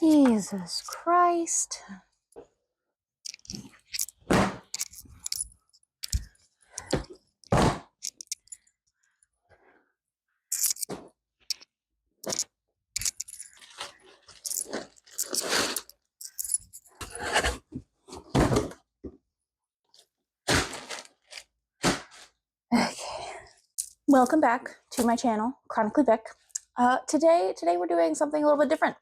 Jesus Christ. Okay. Welcome back to my channel, ChronicallyVik. Today we're doing something a little bit different.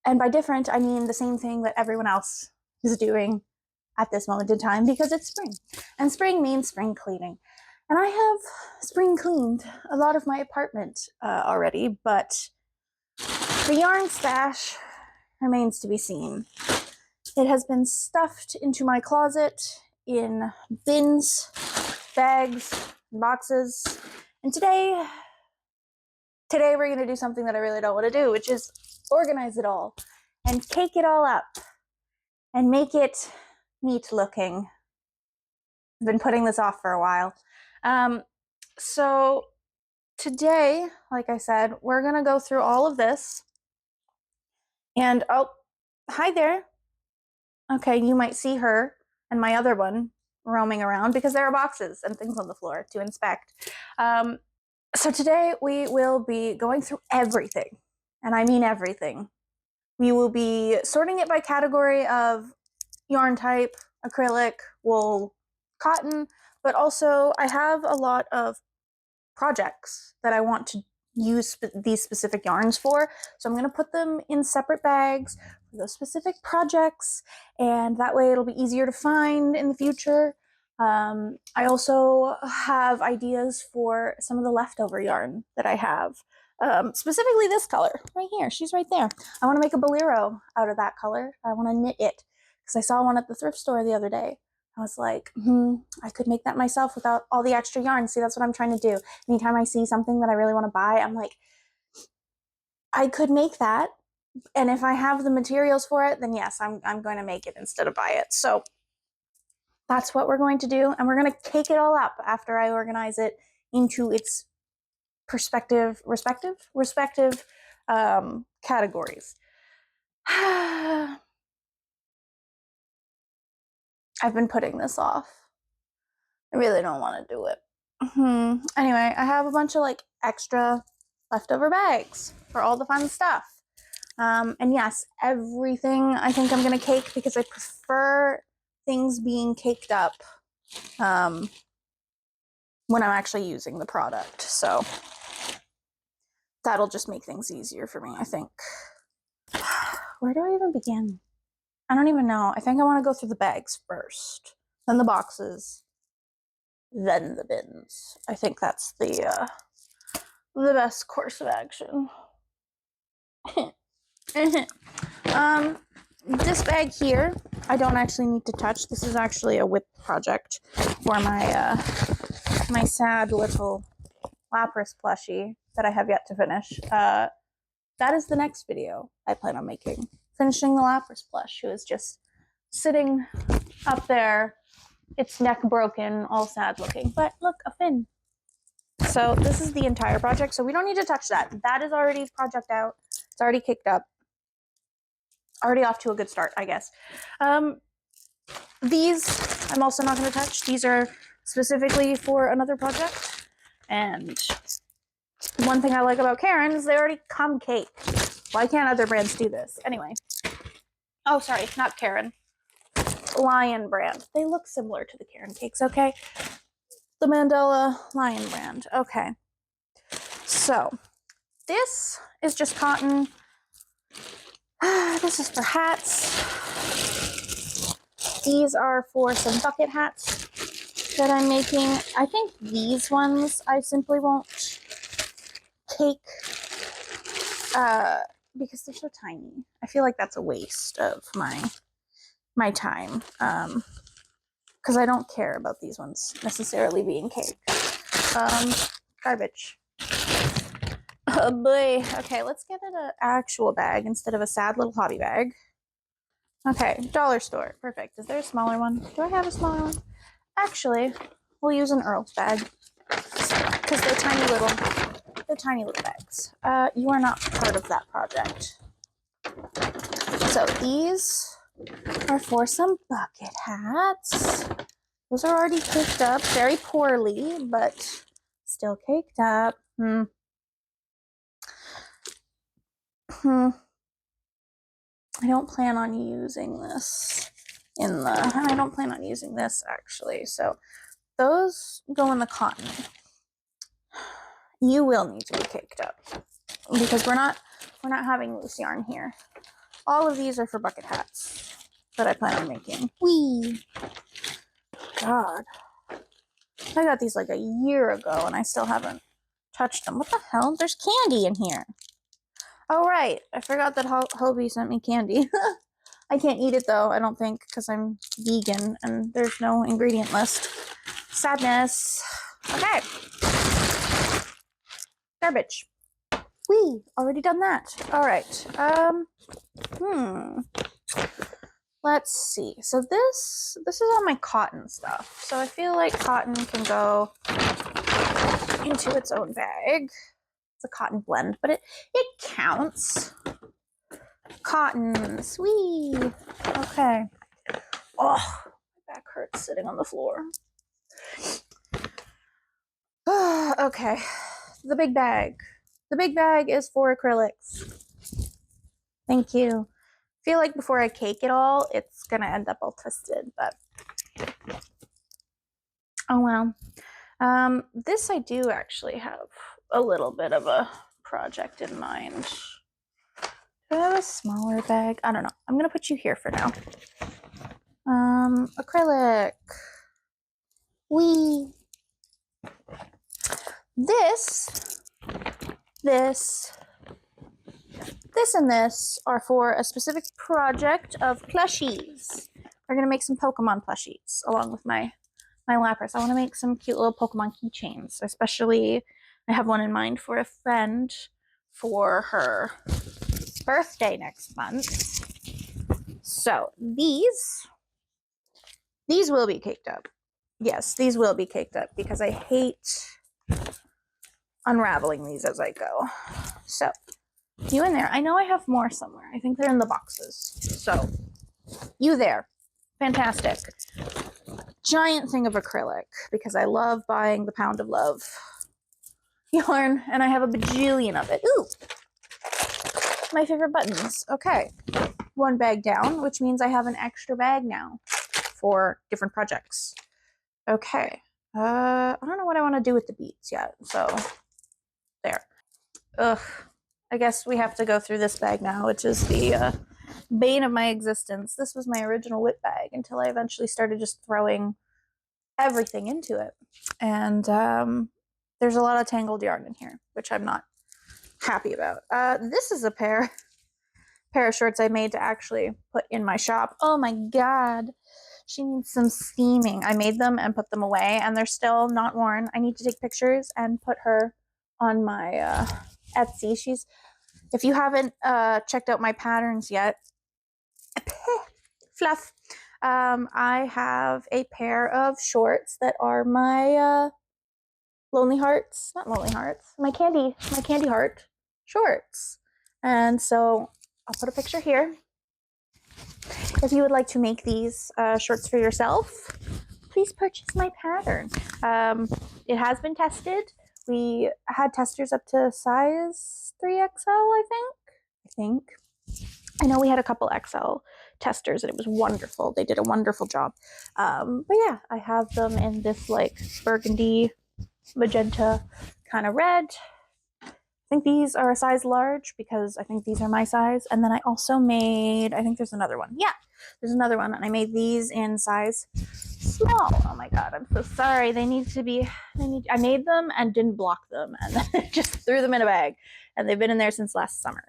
And by different, I mean the same thing that everyone else is doing at this moment in time, because it's spring. And spring means spring cleaning. And I have spring cleaned a lot of my apartment already, but the yarn stash remains to be seen. It has been stuffed into my closet in bins, bags, boxes, and today we're going to do something that I really don't want to do, which is organize it all and cake it all up and make it neat looking. I've been putting this off for a while. So today, like I said, we're going to go through all of this. And oh, hi there. Okay, you might see her and my other one roaming around because there are boxes and things on the floor to inspect. So today we will be going through everything, and I mean everything. We will be sorting it by category of yarn type, acrylic, wool, cotton, but also I have a lot of projects that I want to use these specific yarns for. So I'm going to put them in separate bags for those specific projects, and that way it'll be easier to find in the future. I also have ideas for some of the leftover yarn that I have. Specifically this color right here. She's right there. I want to make a bolero out of that color. I want to knit it because I saw one at the thrift store the other day. I was like, I could make that myself without all the extra yarn. See, that's what I'm trying to do. Anytime I see something that I really want to buy, I'm like, I could make that. And if I have the materials for it, then yes, I'm going to make it instead of buy it. So that's what we're going to do. And we're going to cake it all up after I organize it into its respective categories. I've been putting this off. I really don't want to do it. Anyway, I have a bunch of like extra leftover bags for all the fun stuff. And yes, everything I think I'm going to cake because I prefer things being caked up when I'm actually using the product. So that'll just make things easier for me, I think. Where do I even begin? I don't even know. I think I want to go through the bags first, then the boxes, then the bins. I think that's the best course of action. This bag here, I don't actually need to touch. This is actually a whip project for my my sad little Lapras plushie that I have yet to finish. That is the next video I plan on making. Finishing the Lapras plush, who is just sitting up there, its neck broken, all sad looking. But look, a fin. So this is the entire project, so we don't need to touch that. That is already project out. It's already kicked up. Already off to a good start, I guess. These I'm also not going to touch. These are specifically for another project. And one thing I like about Karen is they already come caked. Why can't other brands do this? Anyway. Oh, sorry, not Karen. Lion brand. They look similar to the Karen cakes, okay? The Mandela Lion brand. Okay. So, this is just cotton. This is for hats. These are for some bucket hats that I'm making. I think these ones I simply won't cake because they're so tiny. I feel like that's a waste of my time because I don't care about these ones necessarily being caked. Garbage. Oh boy. Okay, let's get it an actual bag instead of a sad little hobby bag. Okay, dollar store. Perfect. Is there a smaller one? Do I have a smaller one? Actually, we'll use an Earl's bag because they're tiny little bags. You are not part of that project. So these are for some bucket hats. Those are already caked up very poorly, but still caked up. I don't plan on using this I don't plan on using this actually. So those go in the cotton. You will need to be caked up because we're not having loose yarn here. All of these are for bucket hats that I plan on making. Whee! God. I got these like a year ago and I still haven't touched them. What the hell? There's candy in here. Oh, right. I forgot that Hobie sent me candy. I can't eat it though, I don't think, because I'm vegan and there's no ingredient list. Sadness. Okay. Garbage. Whee! Already done that. All right. Let's see. So this is all my cotton stuff. So I feel like cotton can go into its own bag. It's a cotton blend, but it counts. Cotton, sweet. Okay. Oh, my back hurts sitting on the floor. Okay. The big bag. The big bag is for acrylics. Thank you. I feel like before I cake it all, it's gonna end up all twisted, but oh well. This I do actually have a little bit of a project in mind. Do I have a smaller bag? I don't know. I'm gonna put you here for now. Acrylic. This, and this are for a specific project of plushies. We're gonna make some Pokemon plushies along with my Lapras. I want to make some cute little Pokemon keychains. Especially, I have one in mind for a friend for her birthday next month. So these will be caked up. Yes, these will be caked up because I hate unraveling these as I go. So you in there. I know I have more somewhere. I think they're in the boxes. So you there. Fantastic. Giant thing of acrylic because I love buying the Pound of Love yarn and I have a bajillion of it. Ooh, my favorite buttons. Okay, one bag down, which means I have an extra bag now for different projects. Okay, I don't know what I want to do with the beads yet, so there. Ugh, I guess we have to go through this bag now, which is the bane of my existence. This was my original whip bag until I eventually started just throwing everything into it. And there's a lot of tangled yarn in here, which I'm not happy about. This is a pair of shorts I made to actually put in my shop. Oh my god, she needs some steaming. I made them and put them away and they're still not worn. I need to take pictures and put her on my Etsy. If you haven't checked out my patterns yet, fluff, I have a pair of shorts that are my Lonely Hearts, not Lonely Hearts, my candy heart shorts. And so I'll put a picture here. If you would like to make these shorts for yourself, please purchase my pattern. It has been tested. We had testers up to size 3XL, I think. I know we had a couple XL testers and it was wonderful. They did a wonderful job. But yeah, I have them in this like burgundy, magenta kind of red. I think these are a size large because I think these are my size. And then I also made, I think there's another one. Yeah, there's another one. And I made these in size small. Oh my god, I'm so sorry. I made them and didn't block them and then just threw them in a bag. And they've been in there since last summer.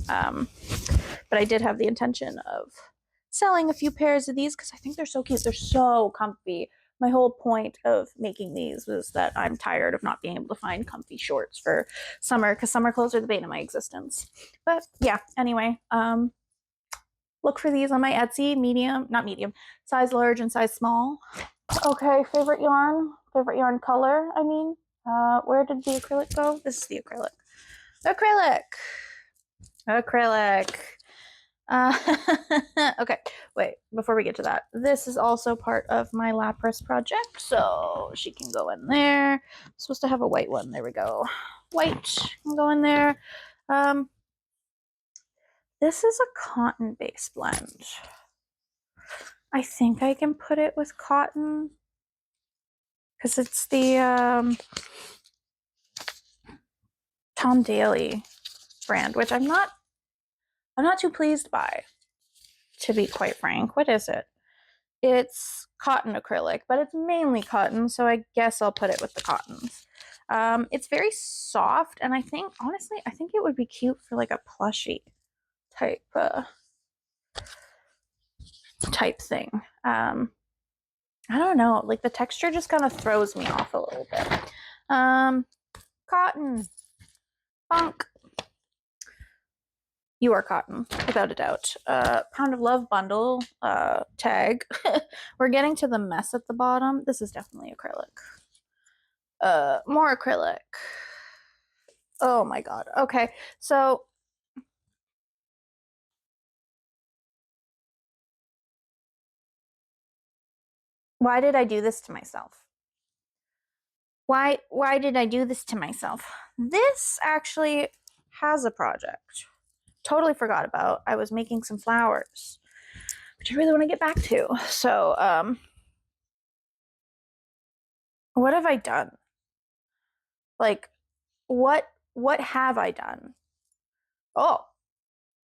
But I did have the intention of selling a few pairs of these because I think they're so cute. They're so comfy. My whole point of making these was that I'm tired of not being able to find comfy shorts for summer because summer clothes are the bane of my existence. But yeah, anyway, look for these on my Etsy, size large and size small. Okay, favorite yarn color, I mean. Where did the acrylic go? This is the acrylic. Acrylic. Okay, wait, before we get to that, this is also part of my lapras project, so she can go in there. I'm supposed to have a white one. There we go. White can go in there. This is a cotton-based blend. I think I can put it with cotton because it's the Tom Daly brand, which I'm not too pleased by, to be quite frank. What is it? It's cotton acrylic, but it's mainly cotton, so I guess I'll put it with the cottons. It's very soft, and I think, honestly, I think it would be cute for like a plushie type thing. I don't know, like the texture just kind of throws me off a little bit. Cotton, funk. You are cotton, without a doubt. Pound of Love bundle tag. We're getting to the mess at the bottom. This is definitely acrylic. More acrylic. Oh my god. Okay, so why did I do this to myself? Why did I do this to myself? This actually has a project. Totally forgot about. I was making some flowers, which I really want to get back to. So, what have I done? Like, what have I done? Oh,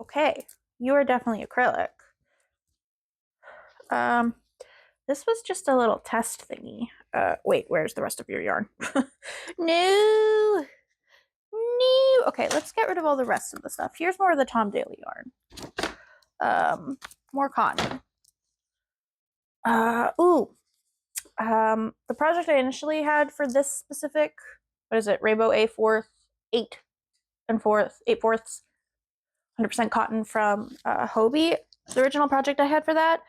okay. You are definitely acrylic. This was just a little test thingy. Wait, where's the rest of your yarn? No. No. Okay, let's get rid of all the rest of the stuff. Here's more of the Tom Daly yarn. More cotton. The project I initially had for this specific, what is it? Rainbow A4 8 8/4, 100% cotton from Hobie. The original project I had for that.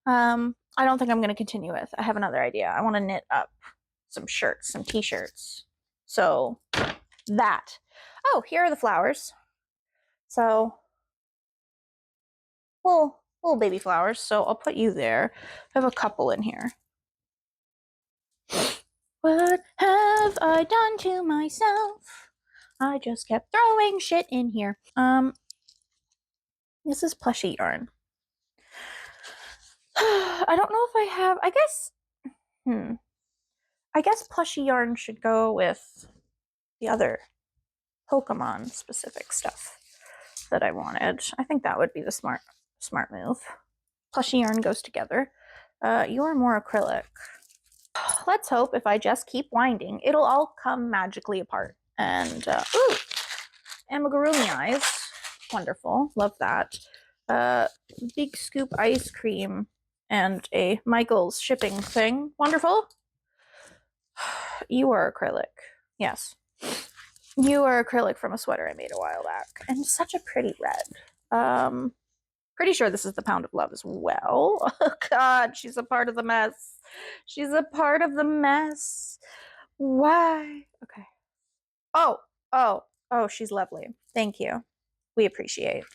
I don't think I'm going to continue with. I have another idea. I want to knit up some shirts, some t-shirts. So that. Oh, here are the flowers. So little baby flowers. So I'll put you there. I have a couple in here. What have I done to myself? I just kept throwing shit in here. This is plushy yarn. I don't know if I have, I guess plushy yarn should go with the other Pokemon specific stuff that I wanted. I think that would be the smart move. Plushy yarn goes together. You are more acrylic. Let's hope if I just keep winding, it'll all come magically apart. And, ooh, amigurumi eyes. Wonderful. Love that. Big scoop ice cream and a Michael's shipping thing. Wonderful. You are acrylic. Yes. You are acrylic from a sweater I made a while back. And such a pretty red. Pretty sure this is the Pound of Love as well. Oh, God, she's a part of the mess. She's a part of the mess. Why? Okay. Oh, she's lovely. Thank you. We appreciate.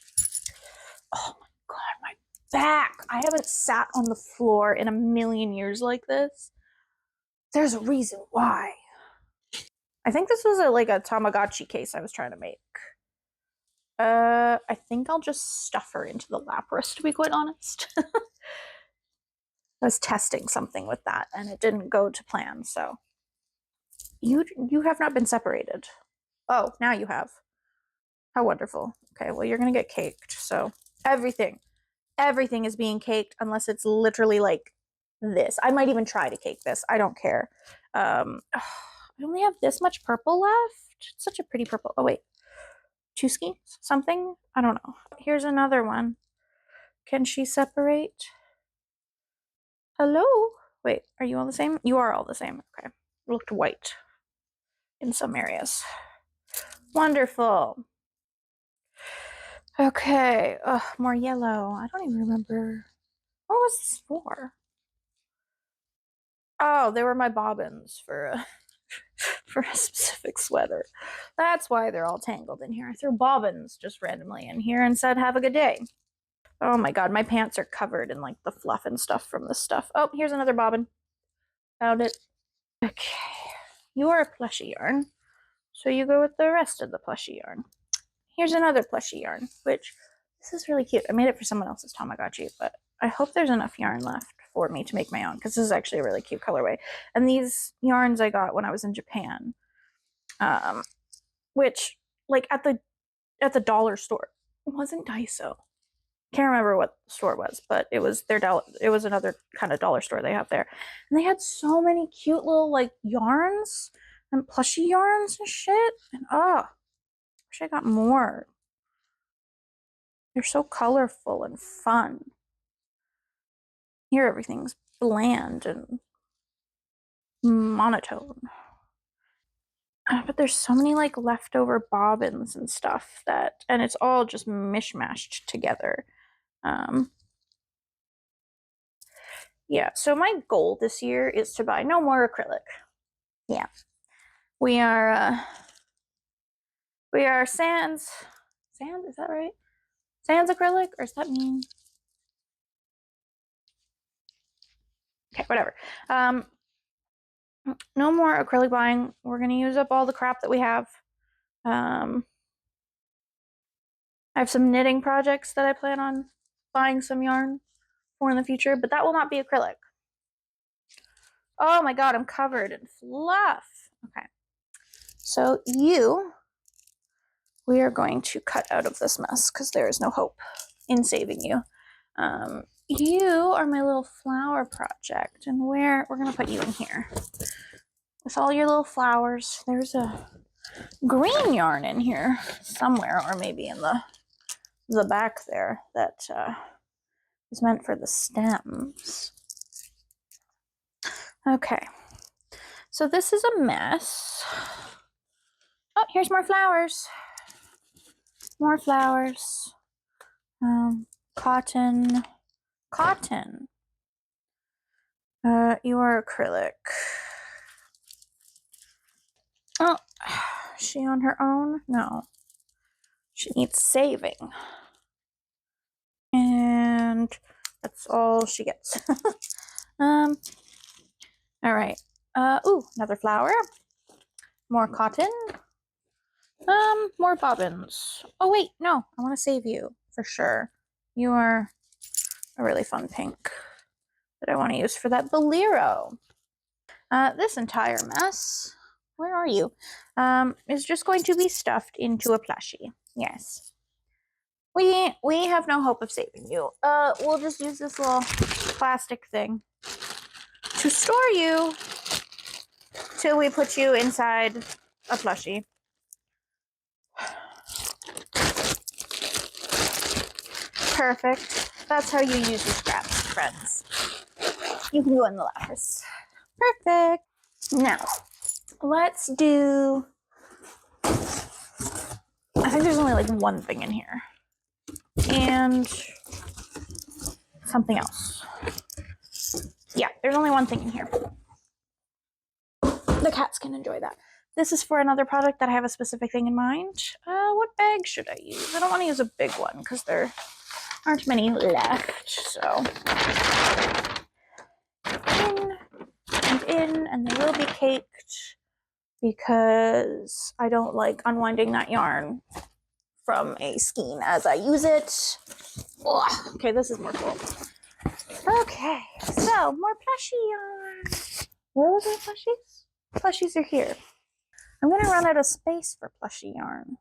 Oh my God, my back. I haven't sat on the floor in a million years like this. There's a reason why. I think this was like a Tamagotchi case I was trying to make. I think I'll just stuff her into the lapras, to be quite honest. I was testing something with that and it didn't go to plan, so. You have not been separated. Oh, now you have. How wonderful. Okay, well, you're gonna get caked, so everything is being caked unless it's literally like this. I might even try to cake this. I don't care. I only have this much purple left. It's such a pretty purple. Oh, wait. Two skeins? Something? I don't know. Here's another one. Can she separate? Hello? Wait, are you all the same? You are all the same. Okay. Looked white in some areas. Wonderful. Okay. Ugh, more yellow. I don't even remember. What was this for? Oh, they were my bobbins for a for a specific sweater. That's why they're all tangled in here. I threw bobbins just randomly in here and said, have a good day. Oh my god, my pants are covered in like the fluff and stuff from this stuff. Oh, here's another bobbin. Found it. Okay. You are a plushie yarn, so you go with the rest of the plushie yarn. Here's another plushie yarn, which this is really cute. I made it for someone else's Tamagotchi, but I hope there's enough yarn left for me to make my own, because this is actually a really cute colorway. And these yarns I got when I was in Japan, which like at the dollar store. It wasn't Daiso. Can't remember what the store was, but it was it was another kind of dollar store they have there. And they had so many cute little like yarns and plushy yarns and shit. And wish I got more. They're so colorful and fun. Here everything's bland and monotone. But there's so many like leftover bobbins and stuff and it's all just mishmashed together. Yeah, so my goal this year is to buy no more acrylic. Yeah. We are sans, is that right? Sans acrylic, or does that mean? Okay, whatever. No more acrylic buying. We're gonna use up all the crap that we have. I have some knitting projects that I plan on buying some yarn for in the future, but that will not be acrylic. Oh my god, I'm covered in fluff. Okay. So we are going to cut out of this mess because there is no hope in saving you. You are my little flower project, and we're going to put you in here with all your little flowers. There's a green yarn in here somewhere, or maybe in the back there that is meant for the stems. Okay, so this is a mess. Oh, here's more flowers. More flowers. Cotton. You are acrylic. Oh, is she on her own? No. She needs saving. And that's all she gets. All right. Ooh, another flower. More cotton. More bobbins. Oh wait, no, I want to save you for sure. You are a really fun pink that I want to use for that bolero. This entire mess, where are you? Is just going to be stuffed into a plushie. Yes. We have no hope of saving you. We'll just use this little plastic thing to store you till we put you inside a plushie. Perfect. That's how you use your scraps, friends. You can go in the lattice. Perfect. Now, let's do... I think there's only like one thing in here. And something else. Yeah, there's only one thing in here. The cats can enjoy that. This is for another product that I have a specific thing in mind. What bag should I use? I don't want to use a big one because there aren't many left. So in, and they will be caked because I don't like unwinding that yarn from a skein as I use it. Ugh. Okay, this is more cool. Okay, so more plushie yarn. Where was my plushies? Plushies are here. I'm gonna run out of space for plushie yarn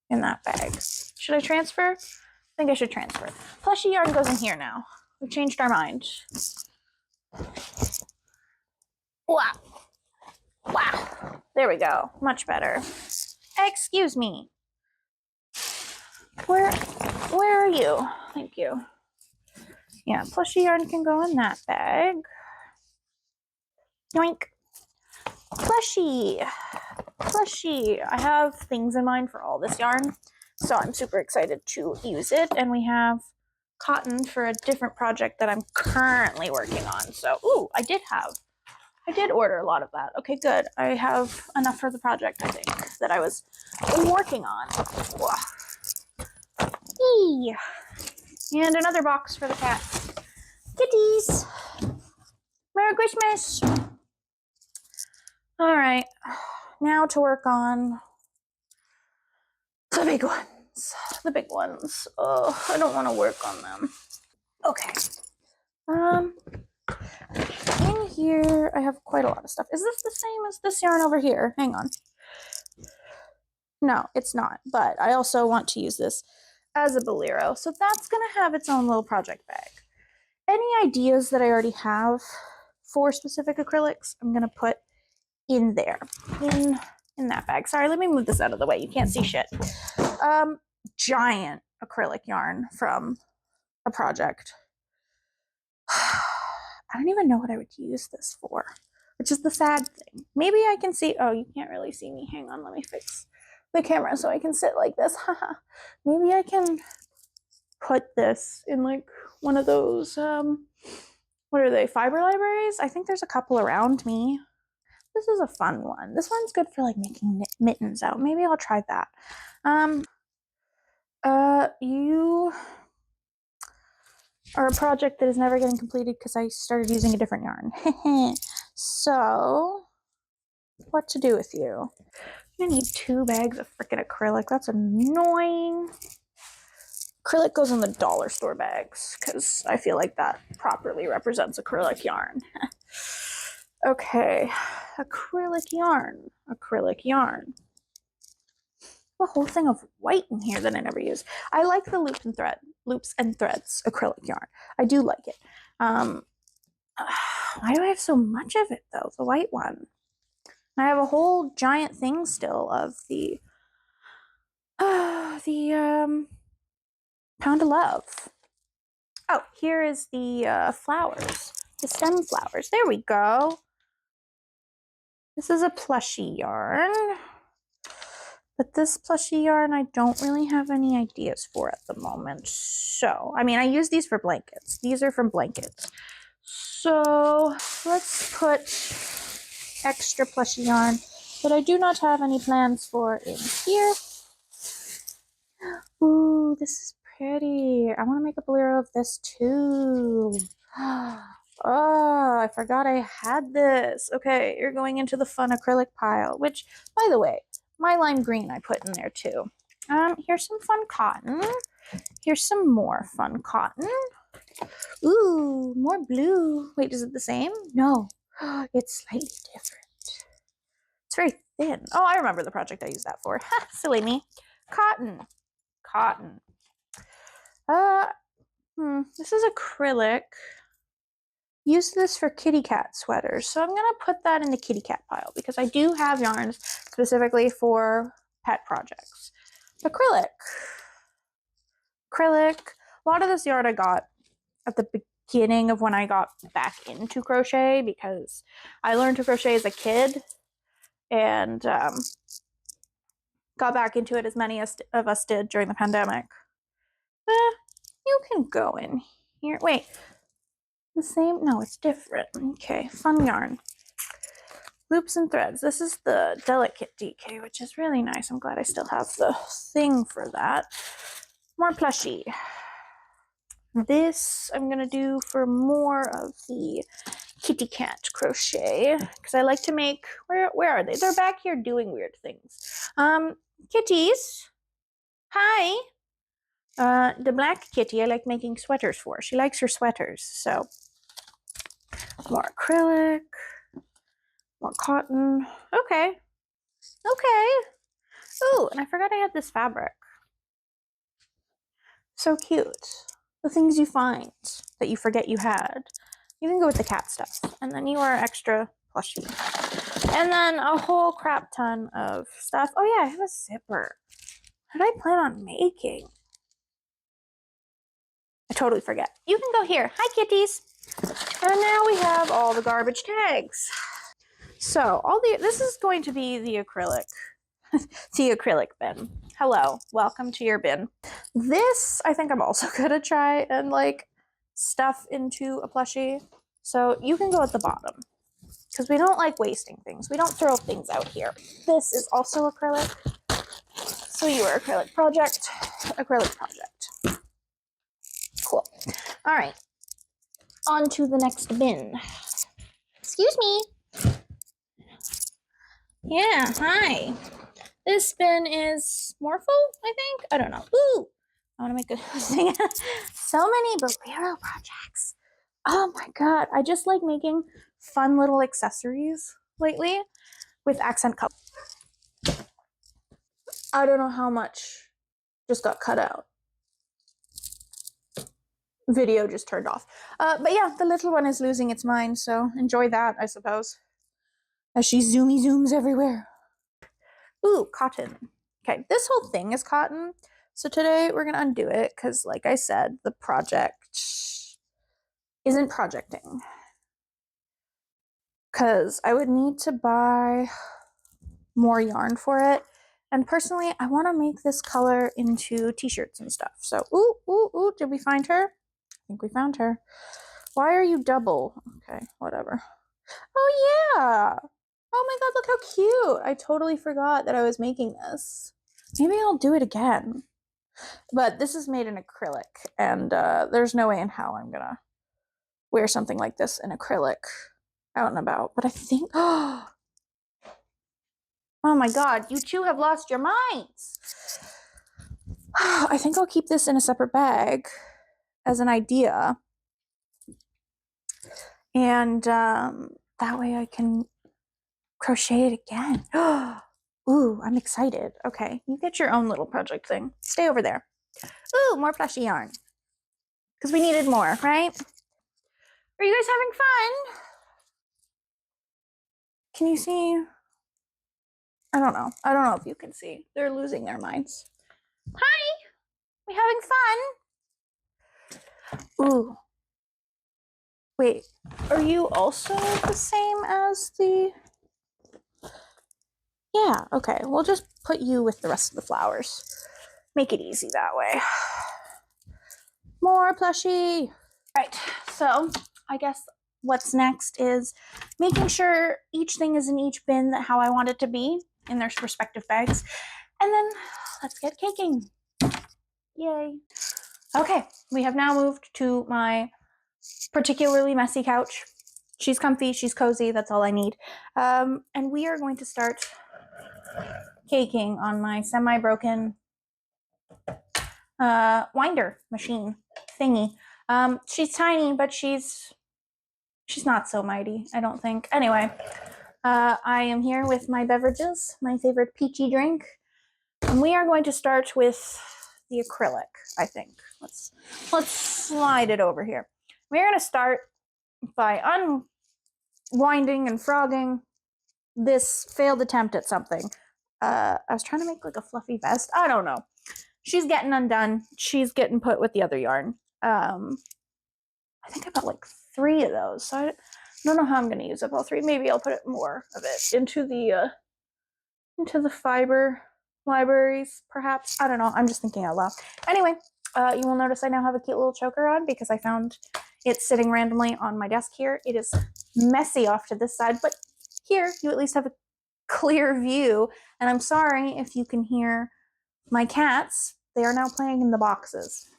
in that bag. Should I transfer? I think I should transfer. Plushie yarn goes in here now. We've changed our mind. Wow. Wow. There we go. Much better. Excuse me. Where are you? Thank you. Yeah, plushie yarn can go in that bag. Yoink. Plushie. I have things in mind for all this yarn, so I'm super excited to use it. And we have cotton for a different project that I'm currently working on. So, ooh, I did order a lot of that. Okay, good. I have enough for the project, I think, that I was working on. And another box for the cat. Kitties! Merry Christmas! Alright, now to work on the big ones. The big ones. Oh, I don't want to work on them. Okay. In here, I have quite a lot of stuff. Is this the same as this yarn over here? Hang on. No, it's not, but I also want to use this as a bolero. So that's going to have its own little project bag. Any ideas that I already have for specific acrylics, I'm going to put in there, in that bag. Sorry, let me move this out of the way. You can't see shit. Giant acrylic yarn from a project. I don't even know what I would use this for, which is the sad thing. Maybe I can see, oh, you can't really see me. Hang on, let me fix the camera so I can sit like this. Maybe I can put this in like one of those, what are they, fiber libraries? I think there's a couple around me. This is a fun one. This one's good for like making mittens out. Maybe I'll try that. You are a project that is never getting completed because I started using a different yarn. So, what to do with you? I'm gonna need 2 bags of freaking acrylic. That's annoying. Acrylic goes in the dollar store bags because I feel like that properly represents acrylic yarn. Okay, acrylic yarn. Acrylic yarn. A whole thing of white in here that I never use. I like the loops and threads acrylic yarn. I do like it. Why do I have so much of it though? The white one. I have a whole giant thing still of the Pound of Love. Oh, here is the flowers, the stem flowers. There we go. This is a plushie yarn. But this plushie yarn, I don't really have any ideas for at the moment. So, I mean, I use these for blankets. These are from blankets. So, let's put extra plushie yarn that I do not have any plans for in here. Ooh, this is pretty. I want to make a bolero of this too. Oh, I forgot I had this. Okay, you're going into the fun acrylic pile, which, by the way, my lime green I put in there too. Here's some fun cotton. Here's some more fun cotton. Ooh, more blue. Wait, is it the same? No, it's slightly different. It's very thin. Oh, I remember the project I used that for. Silly me. Cotton. Cotton. This is acrylic. Use this for kitty cat sweaters. So I'm going to put that in the kitty cat pile because I do have yarns specifically for pet projects. Acrylic. Acrylic. A lot of this yarn I got at the beginning of when I got back into crochet because I learned to crochet as a kid and got back into it as many of us did during the pandemic. You can go in here. Wait. The same? No, it's different. Okay, fun yarn. Loops and threads. This is the Delicate DK, which is really nice. I'm glad I still have the thing for that. More plushie. This I'm going to do for more of the kitty cat crochet because I like to make, where are they? They're back here doing weird things. Kitties. Hi. The black kitty I like making sweaters for. She likes her sweaters, so more acrylic, more cotton. Okay. Okay. Ooh, and I forgot I had this fabric. So cute. The things you find that you forget you had. You can go with the cat stuff. And then you are extra plushy. And then a whole crap ton of stuff. Oh yeah, I have a zipper. What did I plan on making? I totally forget. You can go here. Hi, kitties. And now we have all the garbage tags. So this is going to be the acrylic, the acrylic bin. Hello, welcome to your bin. This I think I'm also gonna try and like stuff into a plushie. So you can go at the bottom because we don't like wasting things. We don't throw things out here. This is also acrylic. So your acrylic project. All right, on to the next bin. Excuse me. Yeah, hi. This bin is Morpho, I think. I don't know. Ooh, I want to make a thing. So many Bolero projects. Oh my god, I just like making fun little accessories lately with accent color. I don't know how much just got cut out. Video just turned off. But yeah, the little one is losing its mind, so enjoy that, I suppose. As she zooms everywhere. Ooh, cotton. Okay, this whole thing is cotton. So today we're gonna undo it because, like I said, the project isn't projecting. Because I would need to buy more yarn for it. And personally, I want to make this color into t-shirts and stuff. So, ooh, did we find her? I think we found her. Why are you double? Okay, whatever. Oh, yeah. Oh my god, look how cute. I totally forgot that I was making this. Maybe I'll do it again. But this is made in acrylic, and there's no way in hell I'm gonna wear something like this in acrylic out and about. But I think, oh my god, you two have lost your minds. I think I'll keep this in a separate bag as an idea. And that way I can crochet it again. Ooh, I'm excited. Okay, you get your own little project thing. Stay over there. Ooh, more plushy yarn. Because we needed more, right? Are you guys having fun? Can you see? I don't know. I don't know if you can see. They're losing their minds. Hi! We having fun? Ooh. Wait, are you also the same as the... Yeah, okay. We'll just put you with the rest of the flowers. Make it easy that way. More plushie. Right, so I guess what's next is making sure each thing is in each bin that how I want it to be in their respective bags. And then let's get caking. Yay. Okay, we have now moved to my particularly messy couch. She's comfy, she's cozy, that's all I need. And we are going to start caking on my semi-broken winder machine thingy. She's tiny, but she's not so mighty, I don't think. Anyway, I am here with my beverages, my favorite peachy drink. And we are going to start with the acrylic, I think. Let's slide it over here. We're going to start by unwinding and frogging this failed attempt at something. I was trying to make like a fluffy vest. I don't know. She's getting undone. She's getting put with the other yarn. I think I got like 3 of those. So I don't know how I'm going to use up all 3. Maybe I'll put more of it into the fiber libraries, perhaps. I don't know. I'm just thinking out loud. Anyway, you will notice I now have a cute little choker on because I found it sitting randomly on my desk here. It is messy off to this side, but here you at least have a clear view. And I'm sorry if you can hear my cats. They are now playing in the boxes.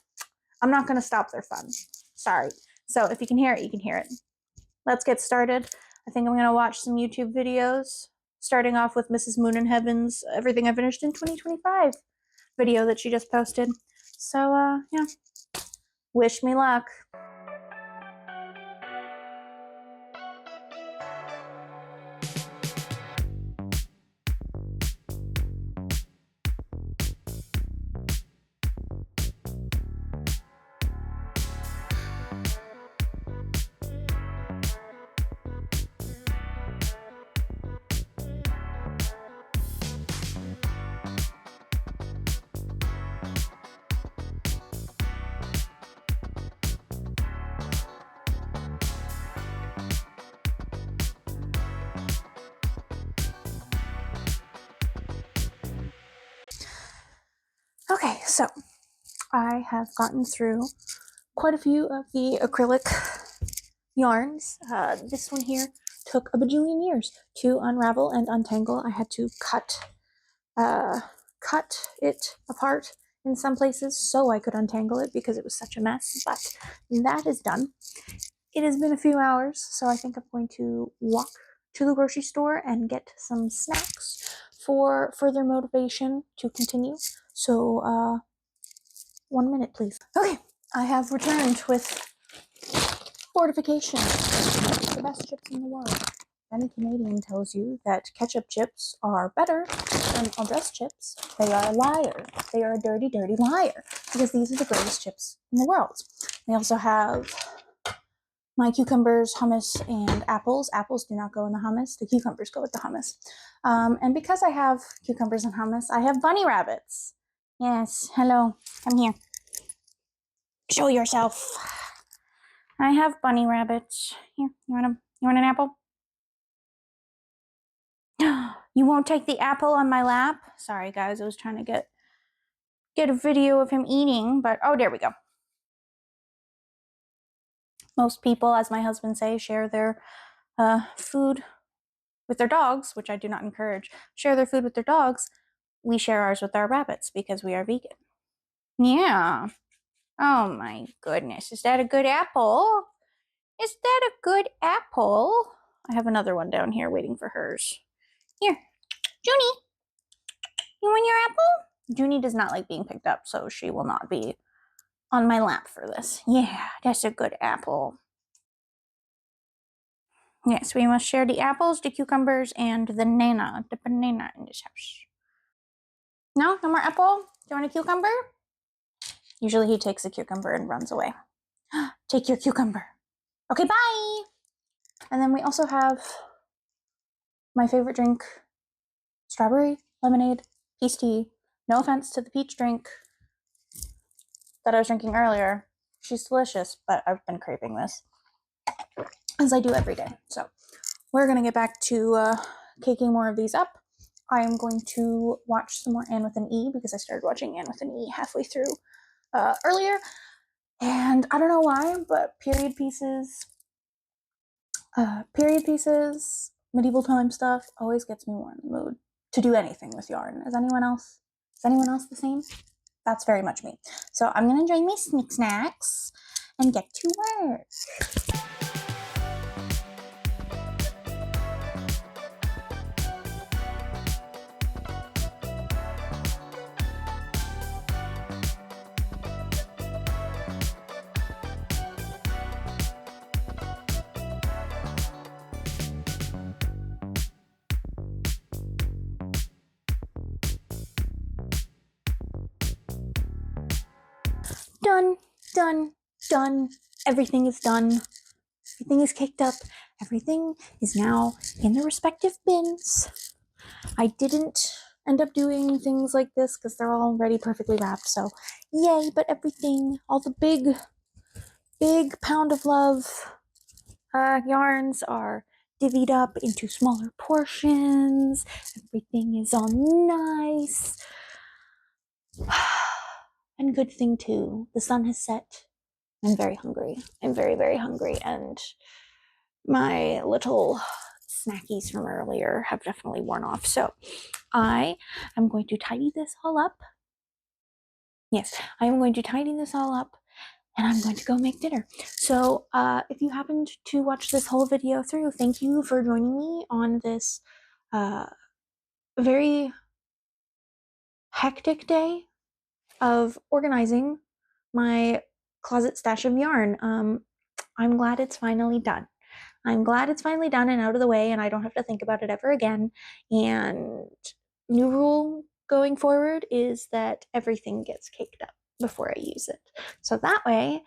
I'm not going to stop their fun. Sorry. So if you can hear it, you can hear it. Let's get started. I think I'm going to watch some YouTube videos, starting off with Mrs. Moon in Heaven's Everything I Finished in 2025 video that she just posted. So, yeah. Wish me luck. Okay, so I have gotten through quite a few of the acrylic yarns. This one here took a bajillion years to unravel and untangle. I had to cut it apart in some places so I could untangle it because it was such a mess, but that is done. It has been a few hours, so I think I'm going to walk to the grocery store and get some snacks for further motivation to continue. So, 1 minute, please. Okay, I have returned with fortification, the best chips in the world. If any Canadian tells you that ketchup chips are better than all dressed chips, they are a liar. They are a dirty, dirty liar, because these are the greatest chips in the world. We also have my cucumbers, hummus, and apples. Apples do not go in the hummus. The cucumbers go with the hummus. And because I have cucumbers and hummus, I have bunny rabbits. Yes, hello, come here. Show yourself. I have bunny rabbits. Here, you want an apple? You won't take the apple on my lap? Sorry, guys, I was trying to get a video of him eating, but oh, there we go. Most people, as my husband say, share their food with their dogs, which I do not encourage. Share their food with their dogs. We share ours with our rabbits because we are vegan. Yeah. Oh my goodness. Is that a good apple? Is that a good apple? I have another one down here waiting for hers. Here, Junie, you want your apple? Junie does not like being picked up, so she will not be on my lap for this. Yeah, that's a good apple. Yes, we must share the apples, the cucumbers, and the banana in this house. No? No more apple? Do you want a cucumber? Usually he takes a cucumber and runs away. Take your cucumber. Okay, bye! And then we also have my favorite drink, strawberry lemonade peach tea. No offense to the peach drink that I was drinking earlier. She's delicious, but I've been craving this, as I do every day. So we're going to get back to caking more of these up. I am going to watch some more Anne with an E because I started watching Anne with an E halfway through earlier. And I don't know why, but period pieces, medieval time stuff always gets me more in the mood to do anything with yarn. Is anyone else the same? That's very much me. So I'm going to enjoy my snacks and get to work. Done. Everything is done. Everything is caked up. Everything is now in the respective bins. I didn't end up doing things like this because they're already perfectly wrapped, so yay, but everything, all the big pound of love yarns are divvied up into smaller portions. Everything is all nice. And good thing too, the sun has set. I'm very hungry. I'm very, very hungry, and my little snackies from earlier have definitely worn off. So I am going to tidy this all up. Yes, I am going to tidy this all up, and I'm going to go make dinner. So if you happened to watch this whole video through, thank you for joining me on this very hectic day of organizing my closet stash of yarn. I'm glad it's finally done. I'm glad it's finally done and out of the way, and I don't have to think about it ever again. And new rule going forward is that everything gets caked up before I use it. So that way,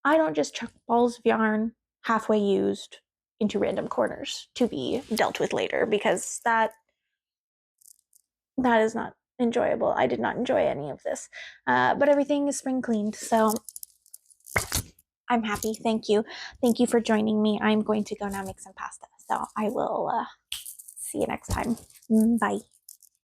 I don't just chuck balls of yarn halfway used into random corners to be dealt with later, because that is not enjoyable. I did not enjoy any of this. But everything is spring cleaned, so I'm happy. Thank you. Thank you for joining me. I'm going to go now make some pasta. So I will see you next time. Bye.